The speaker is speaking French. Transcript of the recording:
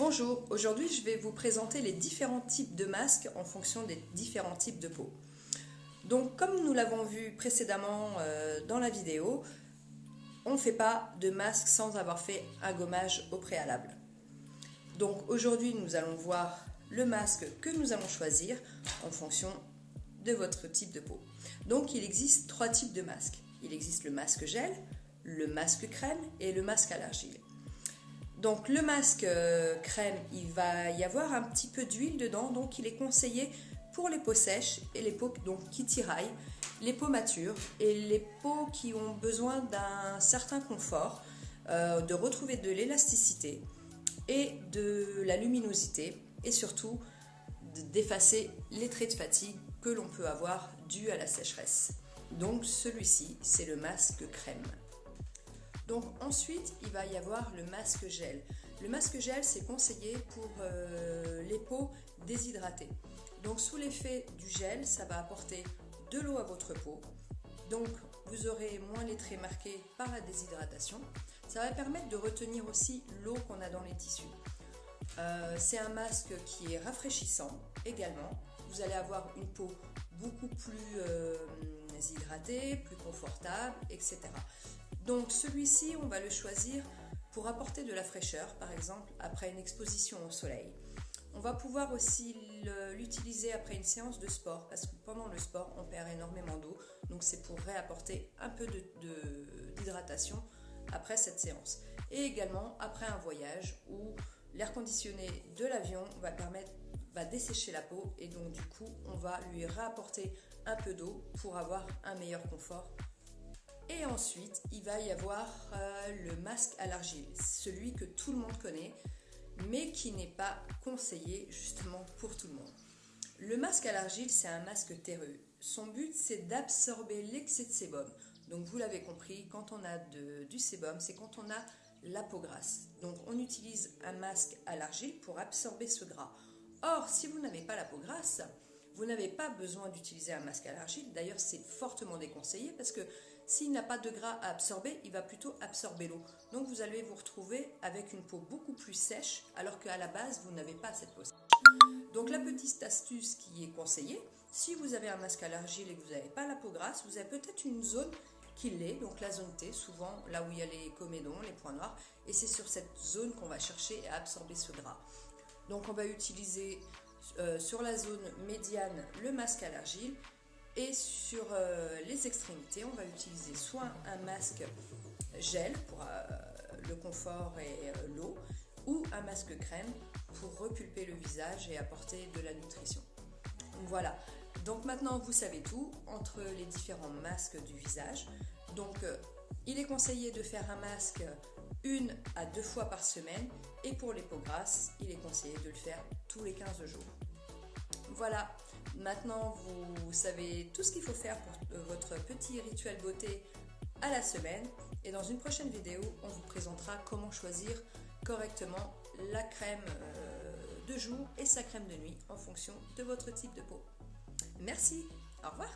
Bonjour, aujourd'hui je vais vous présenter les différents types de masques en fonction des différents types de peau. Donc comme nous l'avons vu précédemment dans la vidéo, on ne fait pas de masque sans avoir fait un gommage au préalable. Donc aujourd'hui nous allons voir le masque que nous allons choisir en fonction de votre type de peau. Donc il existe trois types de masques. Il existe le masque gel, le masque crème et le masque à l'argile. Donc le masque crème, il va y avoir un petit peu d'huile dedans, donc il est conseillé pour les peaux sèches et les peaux donc, qui tiraillent, les peaux matures et les peaux qui ont besoin d'un certain confort, de retrouver de l'élasticité et de la luminosité et surtout d'effacer les traits de fatigue que l'on peut avoir dus à la sécheresse. Donc celui-ci, c'est le masque crème. Donc ensuite, il va y avoir le masque gel. Le masque gel, c'est conseillé pour les peaux déshydratées. Donc sous l'effet du gel, ça va apporter de l'eau à votre peau. Donc vous aurez moins les traits marqués par la déshydratation. Ça va permettre de retenir aussi l'eau qu'on a dans les tissus. C'est un masque qui est rafraîchissant également. Vous allez avoir une peau beaucoup plus hydratée, plus confortable, etc. Donc celui-ci, on va le choisir pour apporter de la fraîcheur, par exemple, après une exposition au soleil. On va pouvoir aussi l'utiliser après une séance de sport, parce que pendant le sport, on perd énormément d'eau. Donc c'est pour réapporter un peu d'hydratation après cette séance. Et également après un voyage où l'air conditionné de l'avion va dessécher la peau et donc du coup, on va lui réapporter un peu d'eau pour avoir un meilleur confort. Et ensuite, il va y avoir le masque à l'argile, celui que tout le monde connaît, mais qui n'est pas conseillé justement pour tout le monde. Le masque à l'argile, c'est un masque terreux. Son but, c'est d'absorber l'excès de sébum. Donc vous l'avez compris, quand on a du sébum, c'est quand on a la peau grasse. Donc on utilise un masque à l'argile pour absorber ce gras. Or, si vous n'avez pas la peau grasse, vous n'avez pas besoin d'utiliser un masque à l'argile. D'ailleurs, c'est fortement déconseillé parce que s'il n'a pas de gras à absorber, il va plutôt absorber l'eau. Donc vous allez vous retrouver avec une peau beaucoup plus sèche alors qu'à la base, vous n'avez pas cette peau sèche. Donc la petite astuce qui est conseillée, si vous avez un masque à l'argile et que vous n'avez pas la peau grasse, vous avez peut-être une zone qui l'est, donc la zone T, souvent là où il y a les comédons, les points noirs, et c'est sur cette zone qu'on va chercher à absorber ce gras. Donc on va utiliser sur la zone médiane le masque à l'argile et sur les extrémités on va utiliser soit un masque gel pour le confort et l'eau ou un masque crème pour repulper le visage et apporter de la nutrition. Voilà, donc maintenant vous savez tout entre les différents masques du visage. Donc il est conseillé de faire un masque 1 à 2 fois par semaine et pour les peaux grasses, il est conseillé de le faire tous les 15 jours. Voilà, maintenant vous savez tout ce qu'il faut faire pour votre petit rituel beauté à la semaine et dans une prochaine vidéo, on vous présentera comment choisir correctement la crème de jour et sa crème de nuit en fonction de votre type de peau. Merci, au revoir.